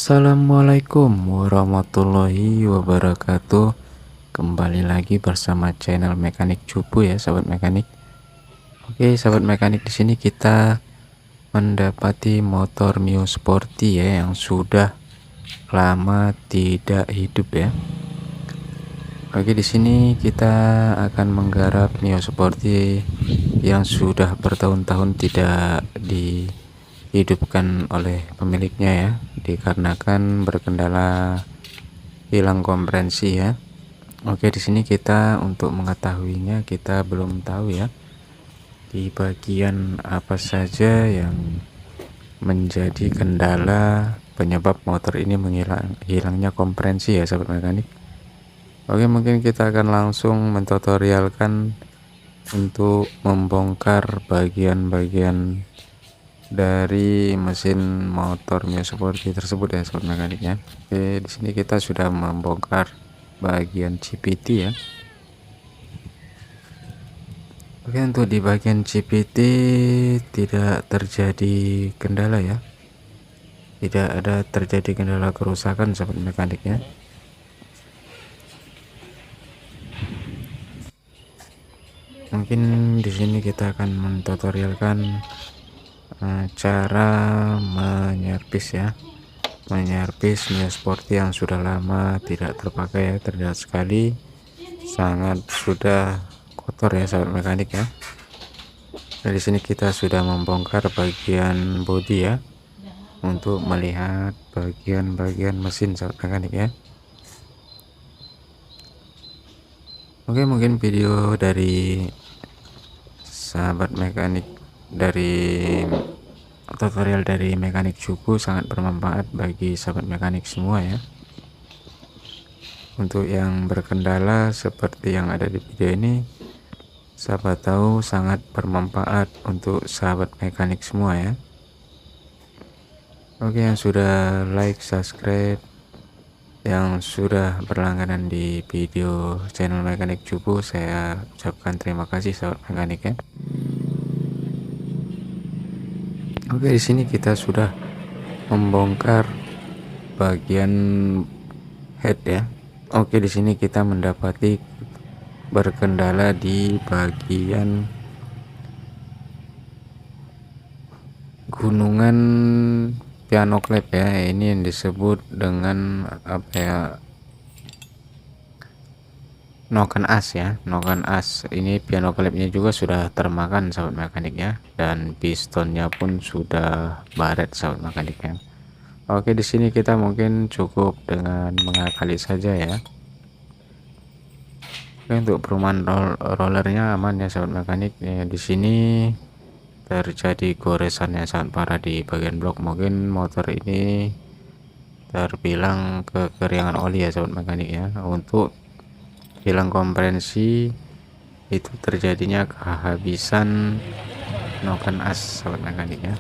Assalamualaikum warahmatullahi wabarakatuh. Kembali lagi bersama channel Mekanik Cupu ya, sahabat mekanik. Oke, sahabat mekanik, di sini kita mendapati motor Mio Sporty ya yang sudah lama tidak hidup ya. Oke, di sini kita akan menggarap Mio Sporty yang sudah bertahun-tahun tidak dihidupkan oleh pemiliknya ya, dikarenakan berkendala hilang kompresi ya. Oke, di sini kita untuk mengetahuinya kita belum tahu ya, di bagian apa saja yang menjadi kendala penyebab motor ini hilangnya kompresi ya, sahabat mekanik. Oke, mungkin kita akan langsung mentutorialkan untuk membongkar bagian-bagian dari mesin motor Mio Sporty tersebut ya, sahabat mekanik ya. Oke, di sini kita sudah membongkar bagian CVT ya. Oke, untuk di bagian CVT tidak terjadi kendala ya, tidak ada terjadi kendala kerusakan, sahabat mekanik ya. Mungkin di sini kita akan mentutorialkan cara menyervis ya, menyervis Mio Sporty yang sudah lama tidak terpakai ya, terlihat sekali sangat sudah kotor ya, sahabat mekanik ya. Nah, di sini kita sudah membongkar bagian bodi ya, untuk melihat bagian-bagian mesin, sahabat mekanik ya. Oke, mungkin video dari sahabat mekanik, dari tutorial dari Mekanik Cupu sangat bermanfaat bagi sahabat mekanik semua ya. Untuk yang berkendala seperti yang ada di video ini, sahabat tahu sangat bermanfaat untuk sahabat mekanik semua ya. Oke, yang sudah like, subscribe, yang sudah berlangganan di video channel Mekanik Cupu, saya ucapkan terima kasih sahabat mekanik ya. Oke, di sini kita sudah membongkar bagian head ya. Oke, di sini kita mendapati berkendala di bagian gunungan piano klep ya. Ini yang disebut dengan apa ya, noken as ya, noken as. Ini piano klepnya juga sudah termakan, sahabat mekanik ya, dan pistonnya pun sudah baret, sahabat mekanik ya. Oke, di sini kita mungkin cukup dengan mengakali saja ya. Oke, untuk perumahan rollernya aman ya, sahabat mekanik ya. Di sini terjadi goresan yang sangat parah di bagian blok. Mungkin motor ini terbilang kekeringan oli ya, sahabat mekanik ya. Untuk hilang kompresi itu terjadinya kehabisan noken as, sahabat mekanik ya.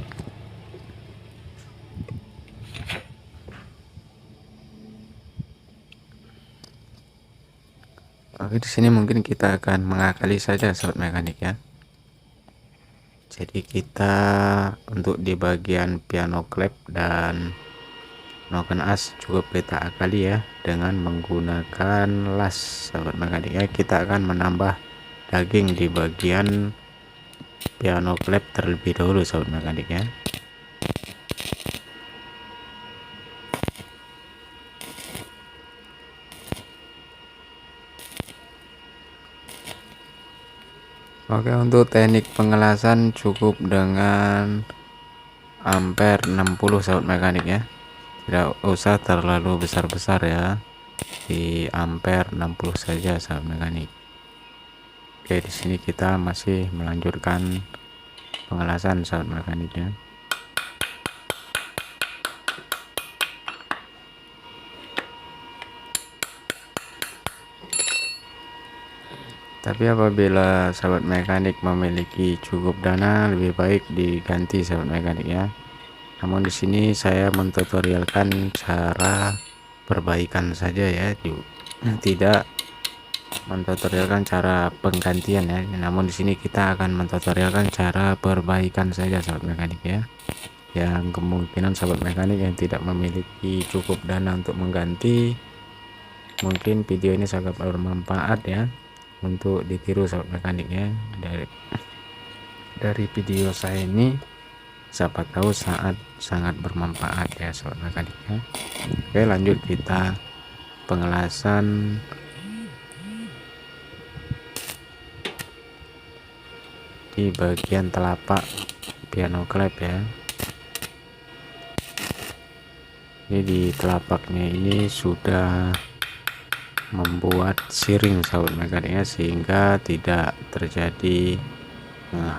Oke, di sini mungkin kita akan mengakali saja, sahabat mekanik ya. Jadi kita untuk di bagian piano klep dan noken as cukup kita akali ya dengan menggunakan las, sahabat mekanik ya. Kita akan menambah daging di bagian piano klep terlebih dahulu, sahabat mekanik ya. Oke, untuk teknik pengelasan cukup dengan ampere 60, sahabat mekanik ya. Tidak usah terlalu besar-besar ya, di ampere 60 saja, sahabat mekanik. Oke, di sini kita masih melanjutkan pengelasan, sahabat mekanik ya. Tapi apabila sahabat mekanik memiliki cukup dana, lebih baik diganti, sahabat mekanik ya. Namun di sini saya mentutorialkan cara perbaikan saja ya, tidak mentutorialkan cara penggantian ya. Namun di sini kita akan mentutorialkan cara perbaikan saja, sahabat mekanik ya. yang kemungkinan sahabat mekanik yang tidak memiliki cukup dana untuk mengganti, mungkin video ini sangat bermanfaat ya untuk ditiru sahabat mekanik ya. Dari video saya ini siapa tahu sangat bermanfaat ya sahabat mekanik ya. Oke, lanjut kita pengelasan di bagian telapak piano klep ya. Ini di telapaknya ini sudah membuat siring sahabat mekaniknya, sehingga tidak terjadi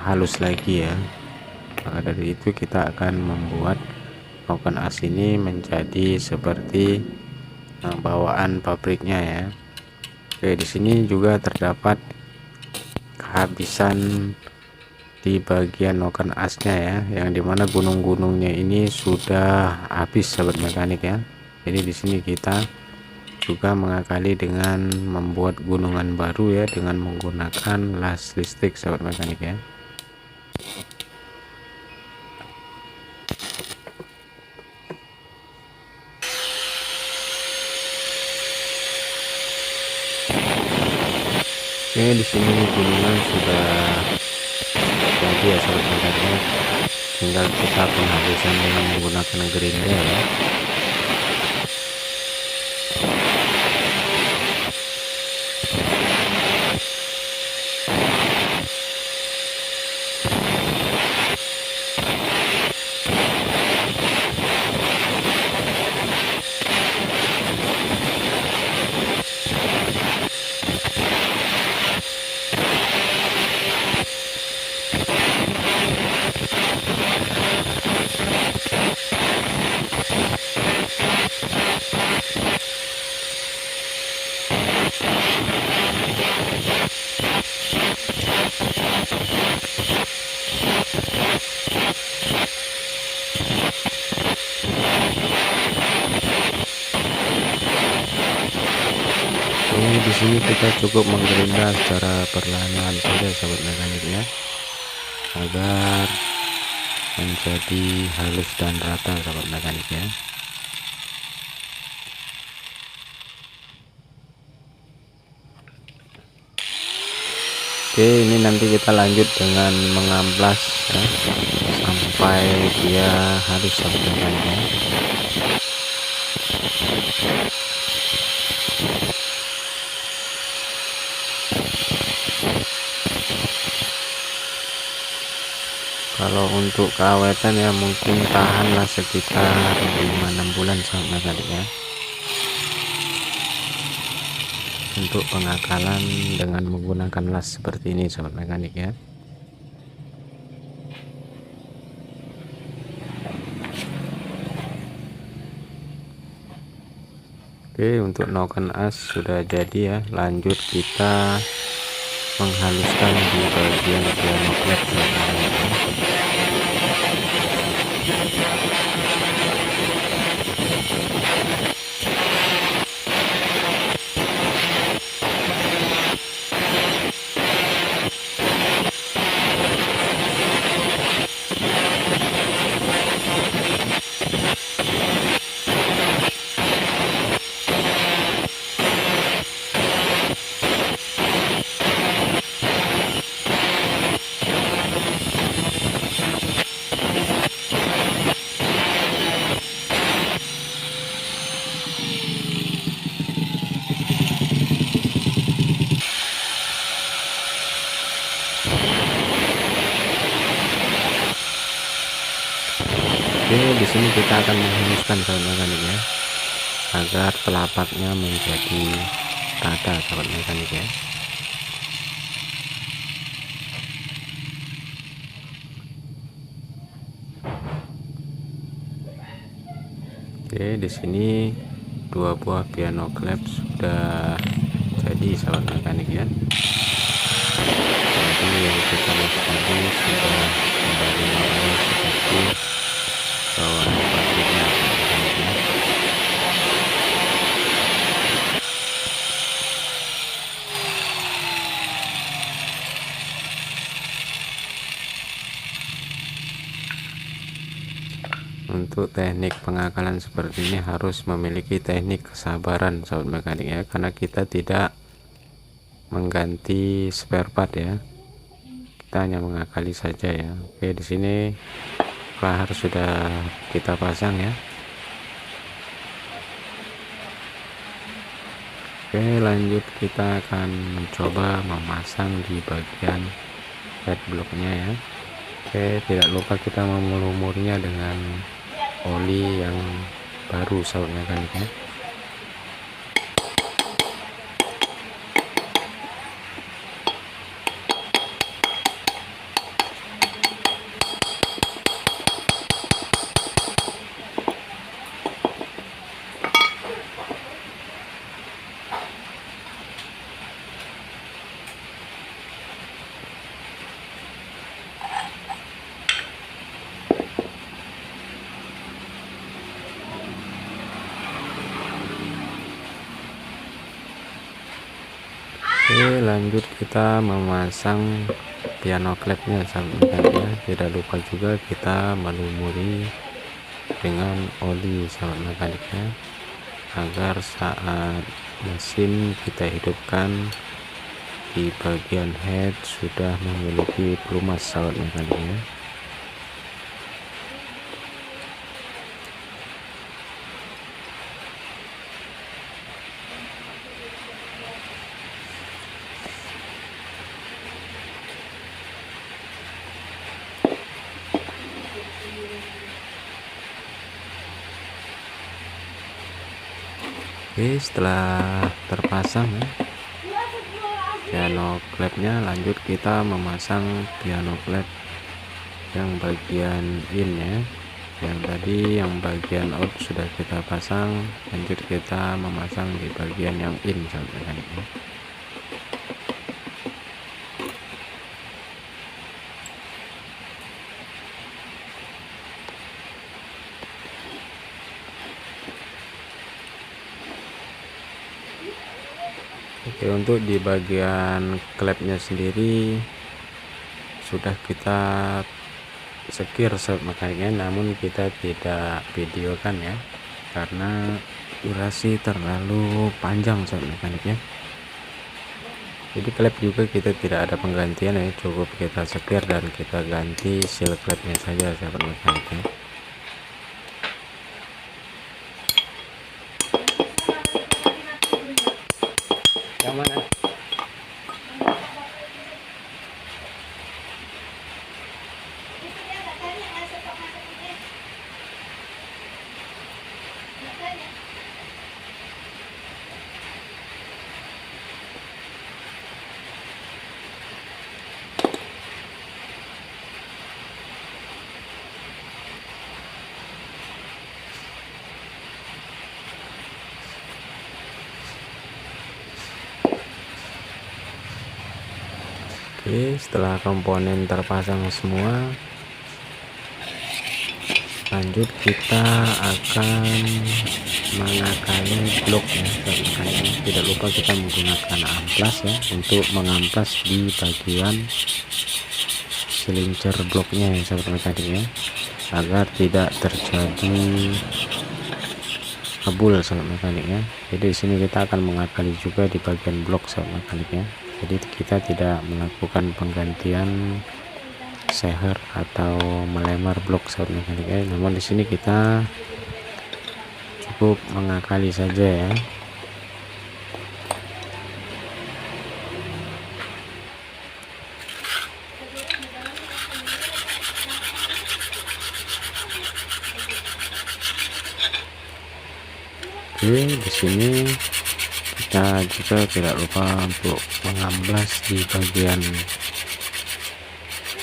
halus lagi ya. Maka dari itu kita akan membuat noken as ini menjadi seperti bawaan pabriknya ya. Oke, di sini juga terdapat kehabisan di bagian noken asnya ya, yang dimana gunung-gunungnya ini sudah habis sahabat mekanik ya. Jadi di sini kita juga mengakali dengan membuat gunungan baru ya, dengan menggunakan las listrik sahabat mekanik ya. Oke, di sini gunungan sudah jadi ya sahabat mekanik, tinggal kita penghalusan dengan menggunakan gerinda ya. Ini di sini kita cukup menggerinda secara perlahan-lahan saja sahabat mekanik ya, agar menjadi halus dan rata sahabat mekanik ya. Oke, ini nanti kita lanjut dengan mengamplas ya, sampai dia halus sahabat mekanik ya. Kalau untuk keawetan ya mungkin tahanlah sekitar 5-6 bulan sahabat mekanik ya, untuk pengakalan dengan menggunakan las seperti ini sahabat mekanik ya. Oke, untuk noken as sudah jadi ya. Lanjut kita menghaluskan di bagian piano klep sahabat mekanik ya. Oke, di sini kita akan menghaluskan sahabat mekanik ya, agar telapaknya menjadi rata sahabat mekanik ya. Oke, di sini 2 buah piano klep sudah jadi sahabat mekanik ya. Jadi yang kita lihat tadi sudah kembali normal seperti bawaan pabriknya sahabat mekanik ya. teknik pengakalan seperti ini harus memiliki teknik kesabaran sahabat mekanik ya, karena kita tidak mengganti spare part ya, kita hanya mengakali saja ya. Oke, di sini pelahar sudah kita pasang ya. Oke, lanjut kita akan mencoba memasang di bagian head blocknya ya. Oke, tidak lupa kita melumurnya dengan oli yang baru sahabat mekanik ya. Oke, lanjut kita memasang piano clapnya sahabat mekanik ya. Tidak lupa juga kita melumuri dengan oli sahabat mekaniknya, agar saat mesin kita hidupkan di bagian head sudah memiliki pelumas sahabat mekaniknya. Oke, setelah terpasang ya piano clapnya, lanjut kita memasang piano clap yang bagian in ya. Yang tadi yang bagian out sudah kita pasang, lanjut kita memasang di bagian yang in sahabat mekanik ya. Oke, untuk di bagian klepnya sendiri sudah kita sekir sahabat mekaniknya, namun kita tidak videokan ya, karena durasi terlalu panjang sahabat mekaniknya. Jadi klep juga kita tidak ada penggantian ya, cukup kita sekir dan kita ganti seal klepnya saja sahabat mekaniknya. Yang mana? Oke, setelah komponen terpasang semua, lanjut kita akan mengakali blok ya. Tidak lupa kita menggunakan amplas ya, untuk mengamplas di bagian silincer bloknya ya sahabat mekanik ya, agar tidak terjadi kabul sahabat mekanik ya. Jadi di sini kita akan mengakali juga di bagian blok sahabat mekanik ya. Jadi kita tidak melakukan penggantian seher atau melemar blok sahabat mekanik ya, namun di sini kita cukup mengakali saja ya. Oke, di sini kita juga tidak lupa untuk mengamplas di bagian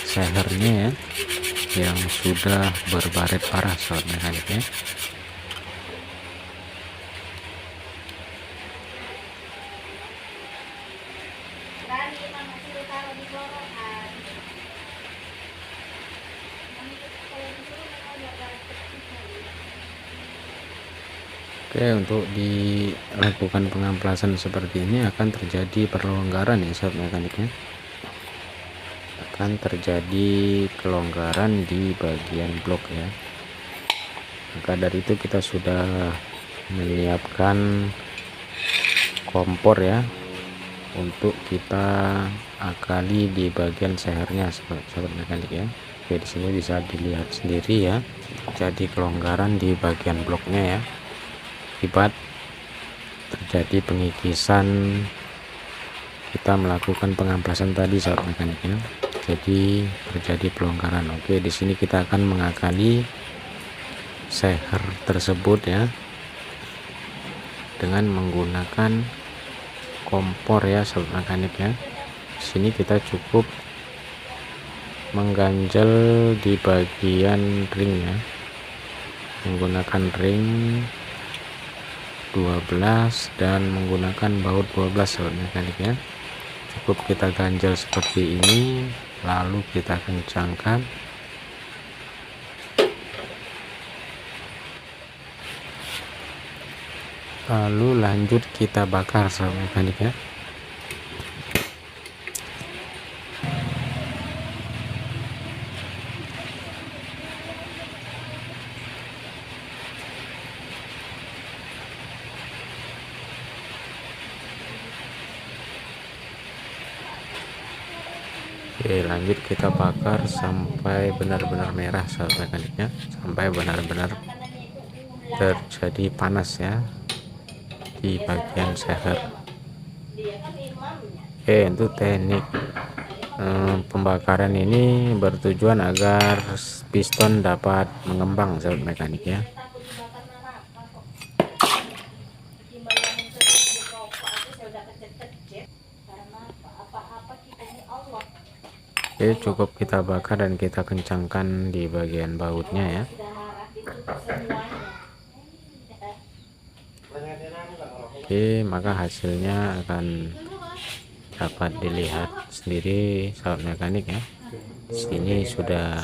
sehernya ya, yang sudah berbaret parah sahabat mekanik ya. Oke, untuk dilakukan pengamplasan seperti ini akan terjadi perlonggaran ya sahabat mekaniknya, akan terjadi kelonggaran di bagian blok ya. Maka dari itu kita sudah menyiapkan kompor ya untuk kita akali di bagian sehernya, sahabat mekanik ya. Oke, di sini bisa dilihat sendiri ya, jadi kelonggaran di bagian bloknya ya, akibat terjadi pengikisan kita melakukan pengamplasan tadi, sahabat mekanik ya. Jadi terjadi pelonggaran. Oke, di sini kita akan mengakali seher tersebut ya dengan menggunakan kompor ya, sahabat mekanik ya. Di sini kita cukup mengganjal di bagian ring ya, menggunakan ring 12 dan menggunakan baut 12, sahabat mekanik ya. Cukup kita ganjal seperti ini, lalu kita kencangkan, lalu lanjut kita bakar, sahabat mekanik ya. Oke, lanjut kita bakar sampai benar-benar merah, sahabat mekaniknya, sampai benar-benar terjadi panas ya di bagian seher. Oke, untuk teknik pembakaran ini bertujuan agar piston dapat mengembang, sahabat mekanik ya. Oke, cukup kita bakar dan kita kencangkan di bagian bautnya ya. Oke, maka hasilnya akan dapat dilihat sendiri, sahabat mekanik ya. Di sini sudah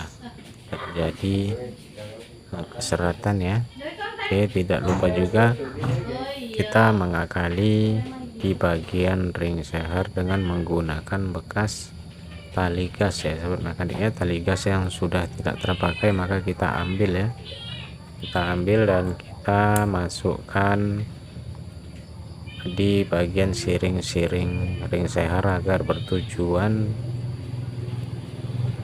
terjadi keseratan ya. Oke, tidak lupa juga kita mengakali di bagian ring seher dengan menggunakan bekas tali gas ya, sahabat mekaniknya. Tali gas yang sudah tidak terpakai maka kita ambil ya, kita ambil dan kita masukkan di bagian siring-siring ring seher agar bertujuan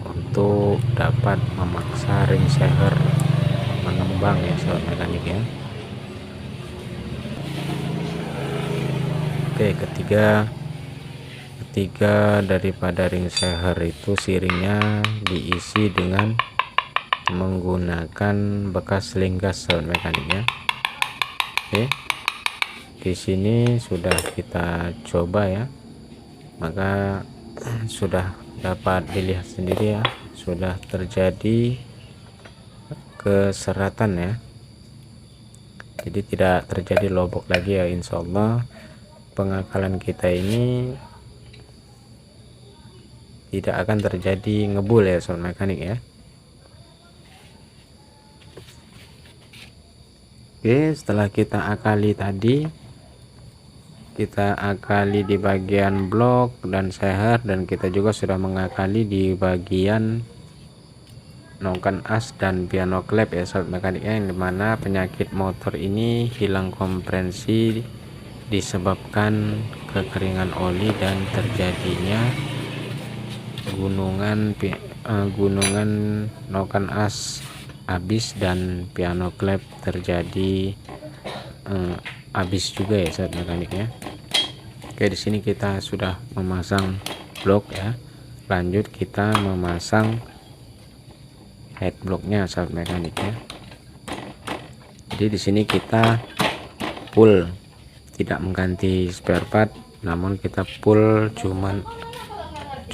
untuk dapat memaksa ring seher mengembang ya, sahabat mekanik ya. Oke, ketiga daripada ring seher itu siringnya diisi dengan menggunakan bekas link gas, sahabat mekanik ya. Oke, di sini sudah kita coba ya, maka sudah dapat dilihat sendiri ya, sudah terjadi keseratan ya, jadi tidak terjadi lobok lagi ya. Insya Allah pengakalan kita ini tidak akan terjadi ngebul ya, sahabat mekanik ya. Oke, setelah kita akali tadi, kita akali di bagian blok dan seher, dan kita juga sudah mengakali di bagian noken as dan piano klep ya, sahabat mekanik ya, yang dimana penyakit motor ini hilang kompresi disebabkan kekeringan oli dan terjadinya gunungan noken as habis dan piano klep terjadi habis juga ya, sahabat mekanik ya. Oke, di sini kita sudah memasang blok ya, lanjut kita memasang head blocknya, sahabat mekanik ya. Jadi di sini kita full, tidak mengganti spare part, namun kita full cuman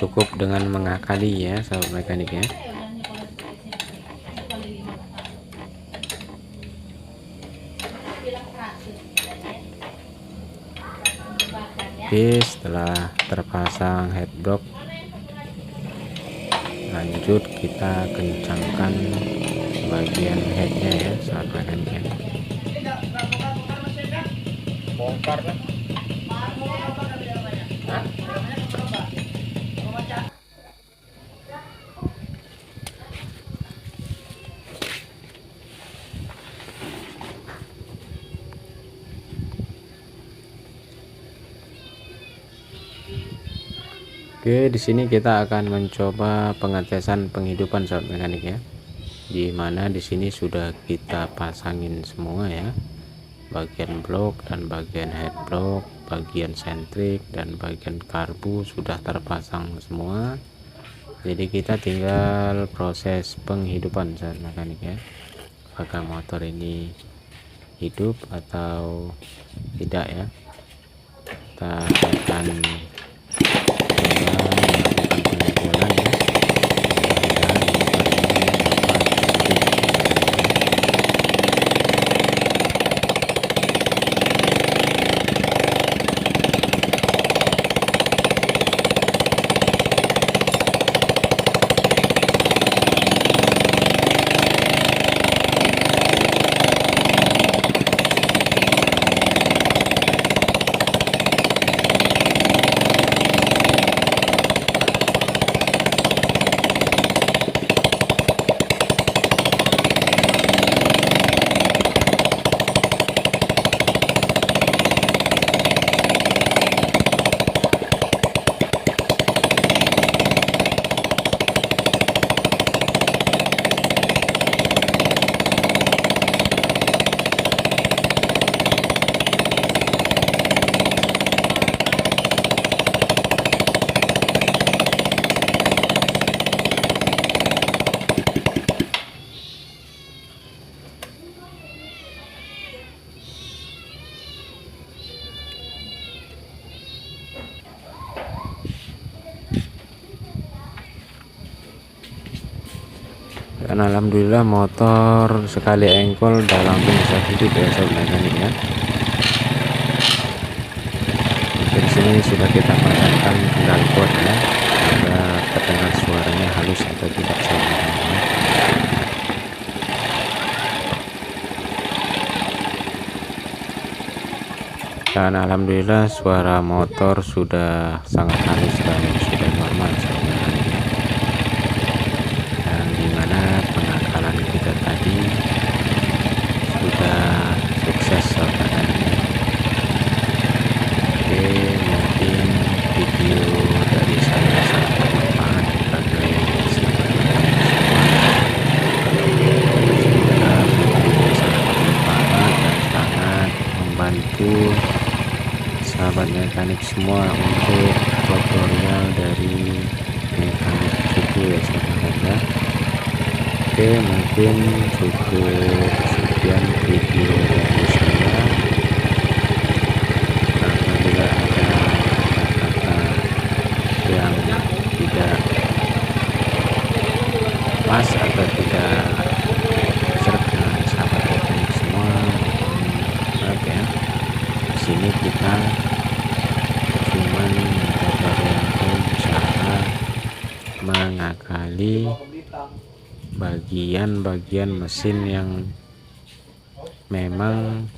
cukup dengan mengakali ya, sahabat mekanik ya. Oke, setelah terpasang head block, lanjut kita kencangkan bagian headnya ya, sahabat mekanik ya. Bongkar kan? Oke, di sini kita akan mencoba pengetesan penghidupan sahabat mekanik ya. Di mana di sini sudah kita pasangin semua ya. Bagian blok dan bagian head block, bagian sentrik dan bagian karbu sudah terpasang semua. Jadi kita tinggal proses penghidupan sahabat mekanik ya. Apakah motor ini hidup atau tidak ya. Kita akan dan alhamdulillah motor sekali engkol udah langsung bisa hidup ya sobat mekanik ya. Di sini sudah kita pasangkan knalpot ya, agar terdengar suaranya halus atau tidak sobat mekanik ya. Dan alhamdulillah suara motor sudah sangat halus dan sudah normal sobat mekanik ya. Dan dimana pengakalan kita tadi sudah sukses sobat mekanik ya. Oke, mungkin video dari saya sangat bermanfaat bagi sahabat mekanik semua. Semoga video sangat bermanfaat dan sangat membantu sahabat mekanik semua untuk tutorial dari mekanik cupu ya sahabat mekanik ya. Oke, mungkin cukup sekian video dari saya. Apabila ada kata-kata yang tidak pas atau tidak serta sahabat mekanik semua, maaf ya. Di sini kita cuman mencoba untuk usaha mengakali bagian-bagian mesin yang memang